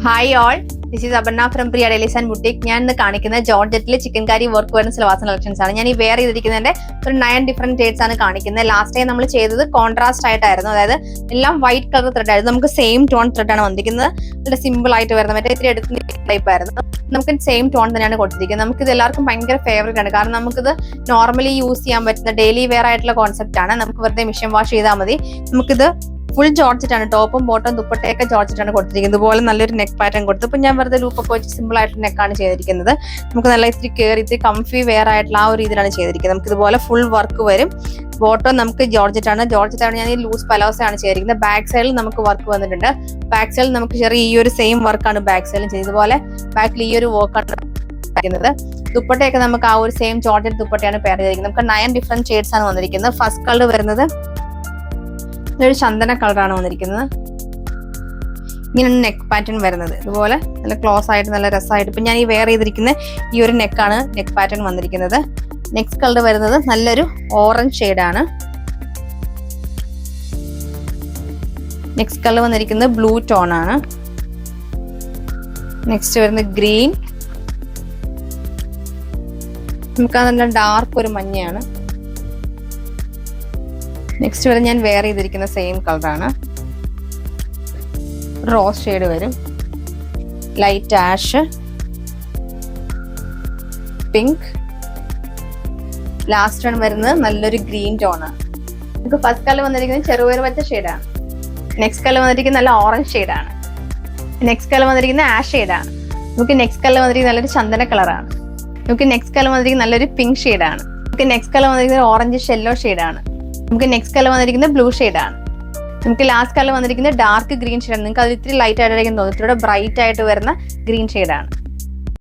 Hi all, this is Aparna from Priya Delys and boutique. ഞാൻ ഇന്ന് കാണിക്കുന്ന ജോർജറ്റിലെ ചിക്കൻ കാരി വർക്ക് വരുന്ന സിലവാസ് കളക്ഷൻസ് ആണ്. ഞാൻ ഈ വെയർ ചെയ്തിരിക്കുന്നതിന്റെ ഒരു 9 ഡിഫറെന്റ് ഷെയ്ഡ്സ് ആണ് കാണിക്കുന്നത്. ലാസ്റ്റ് ടൈം നമ്മൾ ചെയ്തത് കോൺട്രാസ്റ്റ് ആയിട്ടായിരുന്നു, അതായത് എല്ലാം വൈറ്റ് കളർ ത്രെഡ് ആയിരുന്നു. നമുക്ക് സെയിം ടോൺ ത്രെഡ് ആണ് വന്നിരിക്കുന്നത്. വളരെ സിമ്പിൾ ആയിട്ട് വരുന്നത്, മറ്റേ ഇത്തിരി എടുക്കുന്ന ടൈപ്പ് ആയിരുന്നു. നമുക്ക് സെയിം ടോൺ തന്നെയാണ് കൊടുത്തിരിക്കുന്നത്. നമുക്കിത് എല്ലാവർക്കും ഭയങ്കര ഫേവറേറ്റ് ആണ്, കാരണം നമുക്കിത് നോർമലി യൂസ് ചെയ്യാൻ പറ്റുന്ന ഡെയിലി വെയർ ആയിട്ടുള്ള കോൺസെപ്റ്റ് ആണ്. നമുക്ക് വെറുതെ മെഷീൻ വാഷ് ചെയ്താൽ മതി. നമുക്കിത് ഫുൾ ജോർജറ്റ് ആണ്, ടോപ്പും ബോട്ടം ദുപ്പട്ടയൊക്കെ ജോർജറ്റ് ആണ് കൊടുത്തിരിക്കുന്നത്. ഇതുപോലെ നല്ലൊരു നെക്ക് പാറ്റേൺ കൊടുത്തു. ഇപ്പൊ ഞാൻ വെറുതെ ലൂപ്പൊക്കെ വെച്ച് സിമ്പിൾ ആയിട്ട് നെക്കാണ് ചെയ്തിരിക്കുന്നത്. നമുക്ക് നല്ല ഇത്തിരി കയറി ഇത്തിരി കംഫി വെയർ ആയിട്ടുള്ള ആ ഒരു രീതിയിലാണ് ചെയ്തിരിക്കുന്നത്. നമുക്ക് ഇതുപോലെ ഫുൾ വർക്ക് വരും. ബോട്ടം നമുക്ക് ജോർജറ്റ് ആണ്. ഞാൻ ഈ ലൂസ് പലോസയാണ് ചെയ്തിരിക്കുന്നത്. ബാക്ക് സൈഡിൽ നമുക്ക് വർക്ക് വന്നിട്ടുണ്ട്. ബാക്ക് സൈഡിൽ നമുക്ക് ചെറിയ ഈ ഒരു സെയിം വർക്കാണ് ബാക്ക് സൈഡിൽ ചെയ്തതുപോലെ ബാക്കിൽ ഈ ഒരു വർക്കാണ് ിക്കുന്നത്. ദുപ്പട്ടയൊക്കെ നമുക്ക് ആ ഒരു സെയിം ജോർജറ്റ് ദുപ്പട്ടയാണ് പെയർ ചെയ്തിരിക്കുന്നത്. നമുക്ക് 9 ഡിഫറെന്റ് ഷെയ്ഡ്സ് ആണ് വന്നിരിക്കുന്നത്. ഫസ്റ്റ് കളർ വരുന്നത് ഇതൊരു ചന്ദന കളറാണ് വന്നിരിക്കുന്നത്. ഇങ്ങനെയാണ് നെക്ക് പാറ്റേൺ വരുന്നത്. ഇതുപോലെ നല്ല ക്ലോസ് ആയിട്ട് നല്ല രസമായിട്ട് ഇപ്പൊ ഞാൻ ഈ വെയർ ചെയ്തിരിക്കുന്ന ഈ ഒരു നെക്കാണ് നെക്ക് പാറ്റേൺ വന്നിരിക്കുന്നത്. നെക്സ്റ്റ് കളർ വരുന്നത് നല്ലൊരു ഓറഞ്ച് ഷെയ്ഡാണ്. നെക്സ്റ്റ് കളർ വന്നിരിക്കുന്നത് ബ്ലൂ ടോൺ ആണ്. നെക്സ്റ്റ് വരുന്നത് ഗ്രീൻ. നമുക്ക് നല്ല ഡാർക്ക് ഒരു മഞ്ഞയാണ്. നെക്സ്റ്റ് വരെ ഞാൻ വെയർ ചെയ്തിരിക്കുന്ന സെയിം കളറാണ്. റോസ് ഷെയ്ഡ് വരും, light ash, pink. Last one വരുന്നത് നല്ലൊരു ഗ്രീൻ ടോൺ ആണ്. നമുക്ക് ഫസ്റ്റ് കളർ വന്നിരിക്കുന്നത് ചെറുപയർ പച്ച ഷെയ്ഡാണ്. നെക്സ്റ്റ് കളർ വന്നിരിക്കുന്നത് നല്ല ഓറഞ്ച് ഷെയ്ഡാണ്. നെക്സ്റ്റ് കളർ വന്നിരിക്കുന്നത് ആഷ് ഷെയ്ഡാണ്. നമുക്ക് നെക്സ്റ്റ് കളർ വന്നിരിക്കുന്നത് നല്ലൊരു ചന്ദന കളറാണ്. നമുക്ക് നെക്സ്റ്റ് കളർ വന്നിരിക്കുന്നത് നല്ലൊരു പിങ്ക് ഷെയ്ഡാണ്. നമുക്ക് നെക്സ്റ്റ് കളർ വന്നിരിക്കുന്നത് ഓറഞ്ച് യെല്ലോ ഷെയ്ഡാണ്. നമുക്ക് നെക്സ്റ്റ് കളർ വന്നിരിക്കുന്നത് ബ്ലൂ ഷെയ്ഡാണ്. നമുക്ക് ലാസ്റ്റ് കളർ വന്നിരിക്കുന്നത് ഡാർക്ക് ഗ്രീൻ ഷെയ്ഡാണ്. നിങ്ങൾക്ക് അത് ഇത്തിരി ലൈറ്റ് ആയിട്ടായിരിക്കും തോന്നുന്നത്. ഇവിടെ ബ്രൈറ്റ് ആയിട്ട് വരുന്ന ഗ്രീൻ ഷെയ്ഡാണ്.